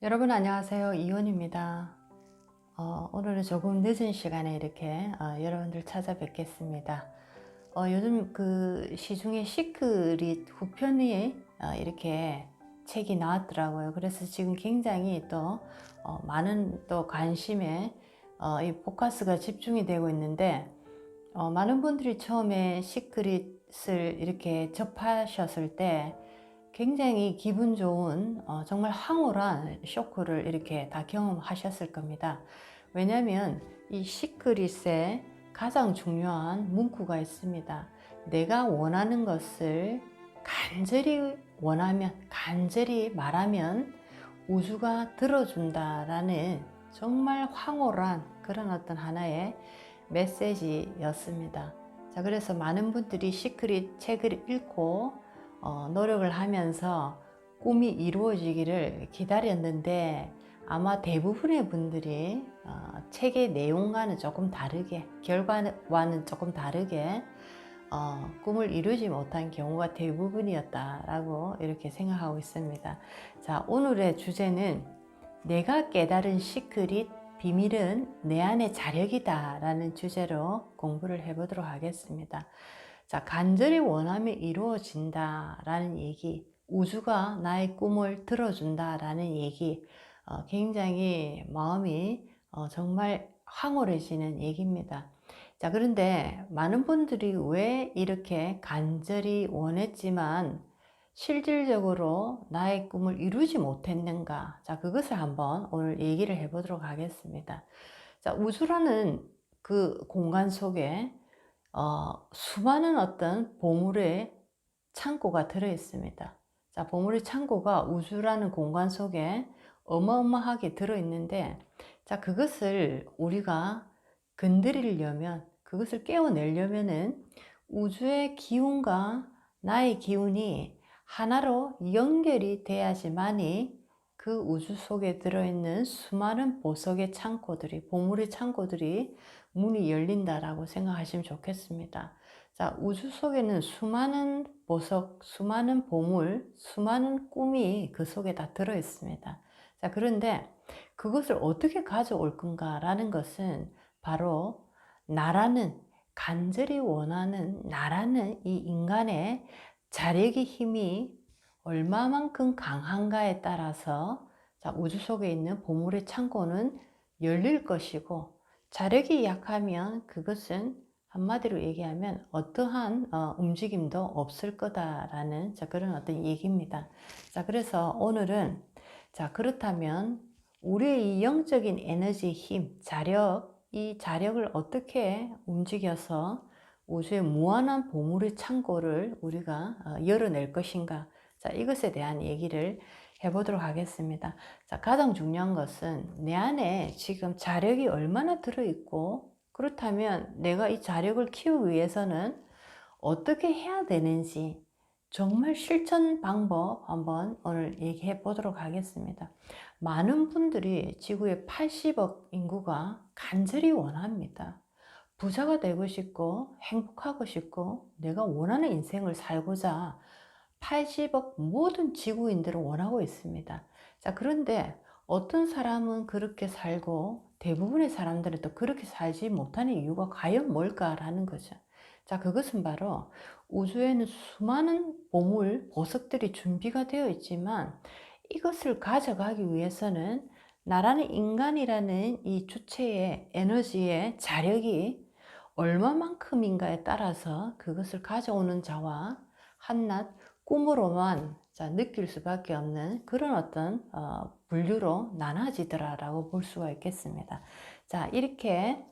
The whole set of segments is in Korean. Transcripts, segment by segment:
여러분 안녕하세요. 이원입니다. 오늘은 조금 늦은 시간에 이렇게 여러분들 찾아뵙겠습니다. 요즘 그 시중에 시크릿 후편이 이렇게 책이 나왔더라고요. 그래서 지금 굉장히 또 많은 또 관심에 이 포커스가 집중이 되고 있는데, 많은 분들이 처음에 시크릿을 이렇게 접하셨을 때 굉장히 기분 좋은 정말 황홀한 쇼크를 이렇게 다 경험하셨을 겁니다. 왜냐하면 이 시크릿에 가장 중요한 문구가 있습니다. 내가 원하는 것을 간절히 원하면, 간절히 말하면 우주가 들어준다라는 정말 황홀한 그런 어떤 하나의 메시지였습니다. 자, 그래서 많은 분들이 시크릿 책을 읽고 노력을 하면서 꿈이 이루어지기를 기다렸는데, 아마 대부분의 분들이 책의 내용과는 조금 다르게, 결과와는 조금 다르게 꿈을 이루지 못한 경우가 대부분이었다라고 이렇게 생각하고 있습니다. 자, 오늘의 주제는 내가 깨달은 시크릿 비밀은 내 안의 자력이다 라는 주제로 공부를 해보도록 하겠습니다. 자, 간절히 원하면 이루어진다 라는 얘기, 우주가 나의 꿈을 들어준다 라는 얘기, 굉장히 마음이 정말 황홀해지는 얘기입니다. 자, 그런데 많은 분들이 왜 이렇게 간절히 원했지만 실질적으로 나의 꿈을 이루지 못했는가? 자, 그것을 한번 오늘 얘기를 해보도록 하겠습니다. 자, 우주라는 그 공간 속에 수많은 어떤 보물의 창고가 들어 있습니다. 자, 보물의 창고가 우주라는 공간 속에 어마어마하게 들어 있는데, 자, 그것을 우리가 건드리려면, 그것을 깨워내려면은 우주의 기운과 나의 기운이 하나로 연결이 돼야지만이 그 우주 속에 들어있는 수많은 보석의 창고들이, 보물의 창고들이 문이 열린다라고 생각하시면 좋겠습니다. 자, 우주 속에는 수많은 보석, 수많은 보물, 수많은 꿈이 그 속에 다 들어 있습니다. 자, 그런데 그것을 어떻게 가져올 건가라는 것은 바로 나라는, 간절히 원하는 나라는 이 인간의 자력의 힘이 얼마만큼 강한가에 따라서, 자, 우주 속에 있는 보물의 창고는 열릴 것이고, 자력이 약하면 그것은 한마디로 얘기하면 어떠한 움직임도 없을 거다라는, 자, 그런 어떤 얘기입니다. 자, 그래서 오늘은, 자, 그렇다면 우리의 이 영적인 에너지, 힘, 자력, 이 자력을 어떻게 움직여서 우주의 무한한 보물의 창고를 우리가 열어낼 것인가? 자, 이것에 대한 얘기를 해보도록 하겠습니다. 자, 가장 중요한 것은 내 안에 지금 자력이 얼마나 들어있고, 그렇다면 내가 이 자력을 키우기 위해서는 어떻게 해야 되는지 정말 실천 방법 한번 오늘 얘기해 보도록 하겠습니다. 많은 분들이 지구의 80억 인구가 간절히 원합니다. 부자가 되고 싶고 행복하고 싶고 내가 원하는 인생을 살고자 80억 모든 지구인들은 원하고 있습니다. 자, 그런데 어떤 사람은 그렇게 살고 대부분의 사람들은 또 그렇게 살지 못하는 이유가 과연 뭘까라는 거죠. 자, 그것은 바로 우주에는 수많은 보물, 보석들이 준비가 되어 있지만 이것을 가져가기 위해서는 나라는 인간이라는 이 주체의 에너지의 자력이 얼마만큼인가에 따라서 그것을 가져오는 자와 한낱 꿈으로만, 자, 느낄 수밖에 없는 그런 어떤 분류로 나눠지더라라고 볼 수가 있겠습니다. 자, 이렇게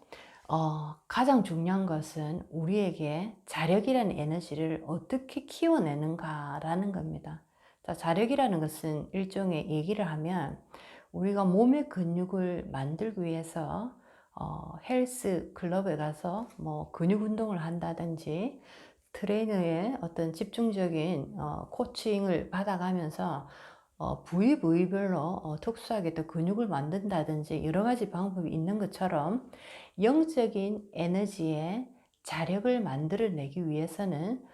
가장 중요한 것은 우리에게 자력이라는 에너지를 어떻게 키워내는가라는 겁니다. 자, 자력이라는 것은 일종의 얘기를 하면 우리가 몸의 근육을 만들기 위해서 헬스 클럽에 가서 뭐 근육 운동을 한다든지 트레이너의 어떤 집중적인 코칭을 받아가면서 부위별로 특수하게 또 근육을 만든다든지 여러 가지 방법이 있는 것처럼 영적인 에너지의 자력을 만들어내기 위해서는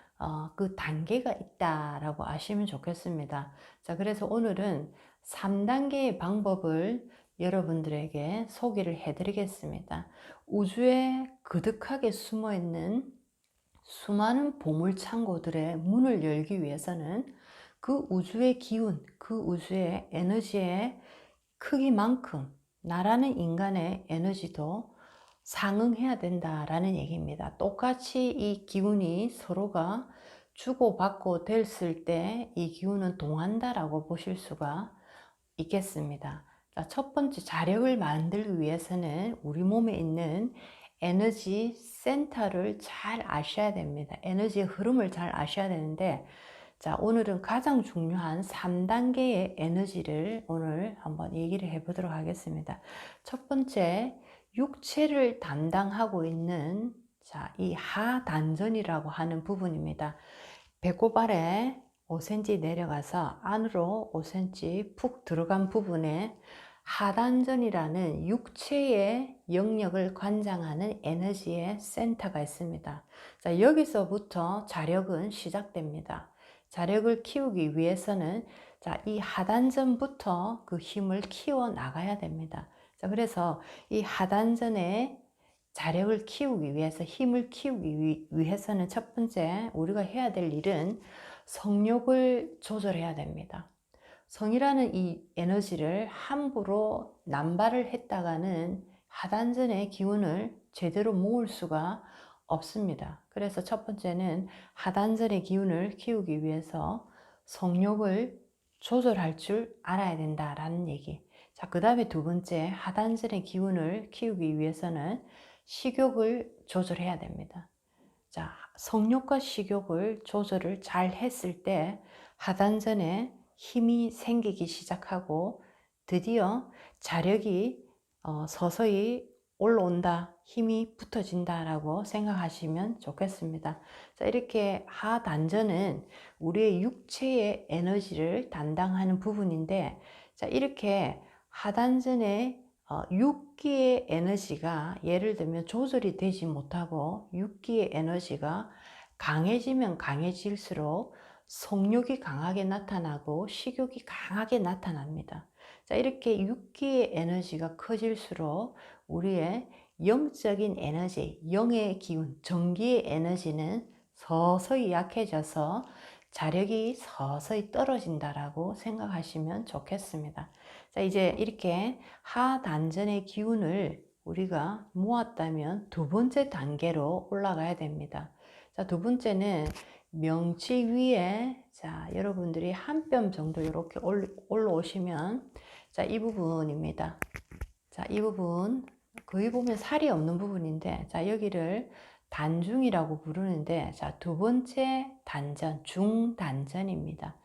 그 단계가 있다라고 아시면 좋겠습니다. 자, 그래서 오늘은 3단계의 방법을 여러분들에게 소개를 해드리겠습니다. 우주에 그득하게 숨어있는 수많은 보물창고들의 문을 열기 위해서는 그 우주의 기운, 그 우주의 에너지의 크기만큼 나라는 인간의 에너지도 상응해야 된다라는 얘기입니다. 똑같이 이 기운이 서로가 주고받고 됐을 때 이 기운은 동한다라고 보실 수가 있겠습니다. 자, 첫 번째, 자력을 만들기 위해서는 우리 몸에 있는 에너지 센터를 잘 아셔야 됩니다. 에너지의 흐름을 잘 아셔야 되는데, 자, 오늘은 가장 중요한 3단계의 에너지를 오늘 한번 얘기를 해보도록 하겠습니다. 첫 번째, 육체를 담당하고 있는 자, 이 하단전이라고 하는 부분입니다. 배꼽 아래 5cm 내려가서 안으로 5cm 푹 들어간 부분에 하단전이라는 육체의 영역을 관장하는 에너지의 센터가 있습니다. 자, 여기서부터 자력은 시작됩니다. 자력을 키우기 위해서는 자, 이 하단전부터 그 힘을 키워 나가야 됩니다. 자, 그래서 이 하단전의 자력을 키우기 위해서, 힘을 키우기 위해서는 첫 번째 우리가 해야 될 일은 성욕을 조절해야 됩니다. 성이라는 이 에너지를 함부로 남발을 했다가는 하단전의 기운을 제대로 모을 수가 없습니다. 그래서 첫 번째는 하단전의 기운을 키우기 위해서 성욕을 조절할 줄 알아야 된다라는 얘기. 자, 그 다음에 두 번째, 하단전의 기운을 키우기 위해서는 식욕을 조절해야 됩니다. 자, 성욕과 식욕을 조절을 잘 했을 때 하단전에 힘이 생기기 시작하고 드디어 자력이 서서히 올라온다, 힘이 붙어진다라고 생각하시면 좋겠습니다. 자, 이렇게 하단전은 우리의 육체의 에너지를 담당하는 부분인데, 자, 이렇게 하단전에 6기의 에너지가 예를 들면 조절이 되지 못하고 6기의 에너지가 강해지면 강해질수록 성욕이 강하게 나타나고 식욕이 강하게 나타납니다. 자, 이렇게 6기의 에너지가 커질수록 우리의 영적인 에너지, 영의 기운, 정기의 에너지는 서서히 약해져서 자력이 서서히 떨어진다라고 생각하시면 좋겠습니다. 자, 이제 이렇게 하단전의 기운을 우리가 모았다면 두 번째 단계로 올라가야 됩니다. 자, 두 번째는 명치 위에, 자, 여러분들이 한 뼘 정도 이렇게 올라오시면, 자, 이 부분입니다. 자, 이 부분, 거기 보면 살이 없는 부분인데, 자, 여기를 단중이라고 부르는데, 자, 두 번째 단전, 중단전입니다.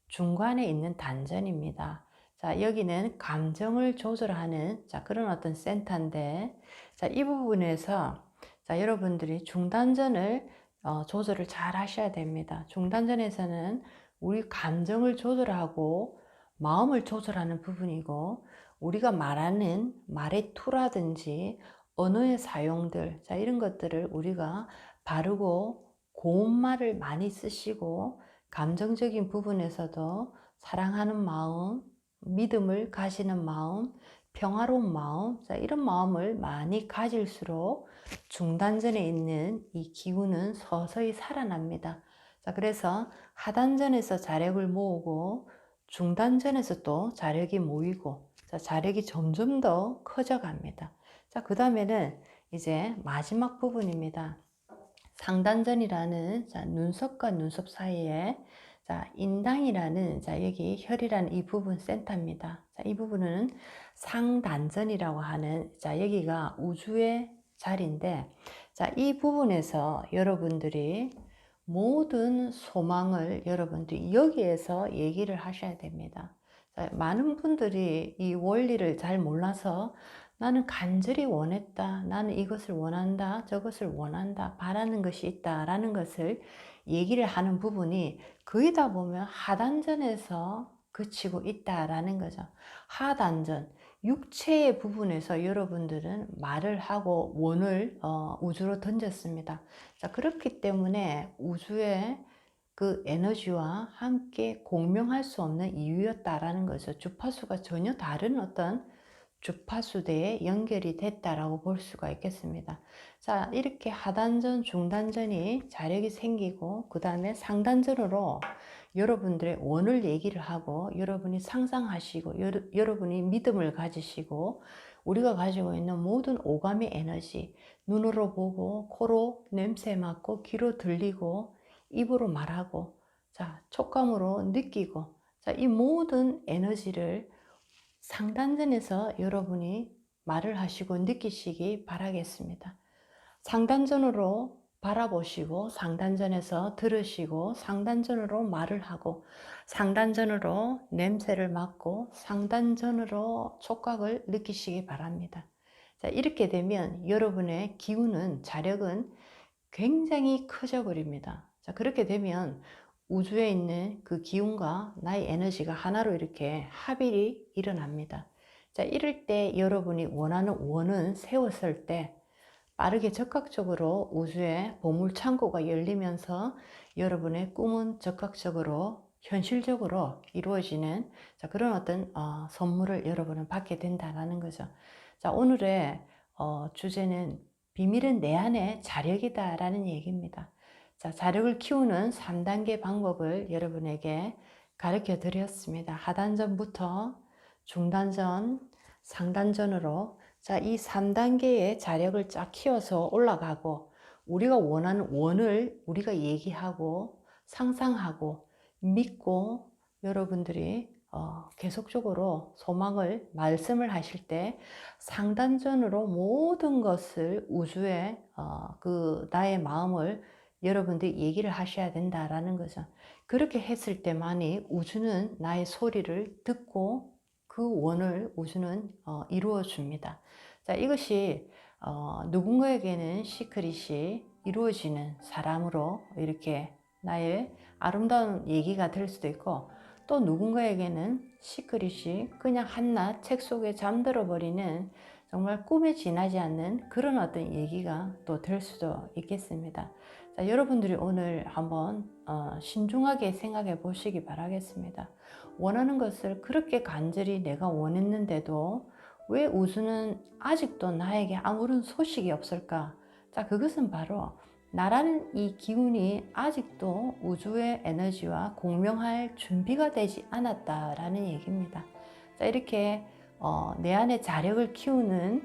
중간에 있는 단전입니다. 자, 여기는 감정을 조절하는 자, 그런 어떤 센터인데, 자, 이 부분에서 자, 여러분들이 중단전을 조절을 잘 하셔야 됩니다. 중단전에서는 우리 감정을 조절하고 마음을 조절하는 부분이고, 우리가 말하는 말의 투라든지 언어의 사용들, 자, 이런 것들을 우리가 바르고 고운 말을 많이 쓰시고, 감정적인 부분에서도 사랑하는 마음, 믿음을 가지는 마음, 평화로운 마음, 자, 이런 마음을 많이 가질수록 중단전에 있는 이 기운은 서서히 살아납니다. 자, 그래서 하단전에서 자력을 모으고 중단전에서 또 자력이 모이고, 자, 자력이 점점 더 커져 갑니다. 자, 그 다음에는 이제 마지막 부분입니다. 상단전이라는 자, 눈썹과 눈썹 사이에 자, 인당이라는 자, 여기 혈이라는 이 부분 센터입니다. 자, 이 부분은 상단전이라고 하는 자, 여기가 우주의 자리인데, 자, 이 부분에서 여러분들이 모든 소망을 여러분들이 여기에서 얘기를 하셔야 됩니다. 자, 많은 분들이 이 원리를 잘 몰라서 나는 간절히 원했다, 나는 이것을 원한다, 저것을 원한다, 바라는 것이 있다 라는 것을 얘기를 하는 부분이 거의 다 보면 하단전에서 그치고 있다라는 거죠. 하단전, 육체의 부분에서 여러분들은 말을 하고 원을 우주로 던졌습니다. 자, 그렇기 때문에 우주의 그 에너지와 함께 공명할 수 없는 이유였다라는 거죠. 주파수가 전혀 다른 어떤 주파수대에 연결이 됐다라고 볼 수가 있겠습니다. 자, 이렇게 하단전, 중단전이 자력이 생기고 그 다음에 상단전으로 여러분들의 원을 얘기를 하고 여러분이 상상하시고 여러분이 믿음을 가지시고 우리가 가지고 있는 모든 오감의 에너지, 눈으로 보고 코로 냄새 맡고 귀로 들리고 입으로 말하고 자, 촉감으로 느끼고 자, 이 모든 에너지를 상단전에서 여러분이 말을 하시고 느끼시기 바라겠습니다. 상단전으로 바라보시고 상단전에서 들으시고 상단전으로 말을 하고 상단전으로 냄새를 맡고 상단전으로 촉각을 느끼시기 바랍니다. 자, 이렇게 되면 여러분의 기운은 자력은 굉장히 커져 버립니다. 자, 그렇게 되면 우주에 있는 그 기운과 나의 에너지가 하나로 이렇게 합일이 일어납니다. 자, 이럴 때 여러분이 원하는 원은 세웠을 때 빠르게 적극적으로 우주의 보물창고가 열리면서 여러분의 꿈은 적극적으로 현실적으로 이루어지는 자, 그런 어떤 선물을 여러분은 받게 된다는 거죠. 자, 오늘의 주제는 비밀은 내 안에 자력이다 라는 얘기입니다. 자, 자력을 키우는 3단계 방법을 여러분에게 가르쳐 드렸습니다. 하단전부터 중단전, 상단전으로 자, 이 3단계의 자력을 쫙 키워서 올라가고 우리가 원하는 원을 우리가 얘기하고 상상하고 믿고 여러분들이 계속적으로 소망을 말씀을 하실 때 상단전으로 모든 것을 우주에 그 나의 마음을 여러분들이 얘기를 하셔야 된다라는 거죠. 그렇게 했을 때만이 우주는 나의 소리를 듣고 그 원을 우주는 이루어 줍니다. 자, 이것이 누군가에게는 시크릿이 이루어지는 사람으로 이렇게 나의 아름다운 얘기가 될 수도 있고 또 누군가에게는 시크릿이 그냥 한낱 책 속에 잠들어 버리는 정말 꿈에 지나지 않는 그런 어떤 얘기가 또 될 수도 있겠습니다. 자, 여러분들이 오늘 한번 신중하게 생각해 보시기 바라겠습니다. 원하는 것을 그렇게 간절히 내가 원했는데도 왜 우주는 아직도 나에게 아무런 소식이 없을까? 자, 그것은 바로 나라는 이 기운이 아직도 우주의 에너지와 공명할 준비가 되지 않았다라는 얘기입니다. 자, 이렇게 내 안의 자력을 키우는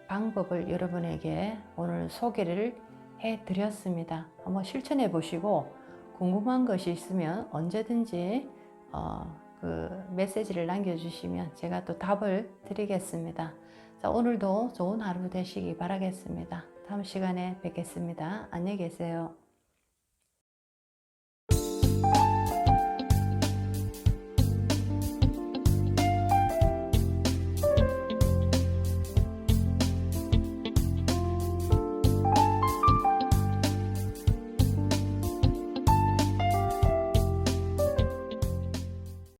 방법을 여러분에게 오늘 소개를 해드렸습니다. 한번 실천해 보시고 궁금한 것이 있으면 언제든지 그 메시지를 남겨주시면 제가 또 답을 드리겠습니다. 자, 오늘도 좋은 하루 되시기 바라겠습니다. 다음 시간에 뵙겠습니다. 안녕히 계세요.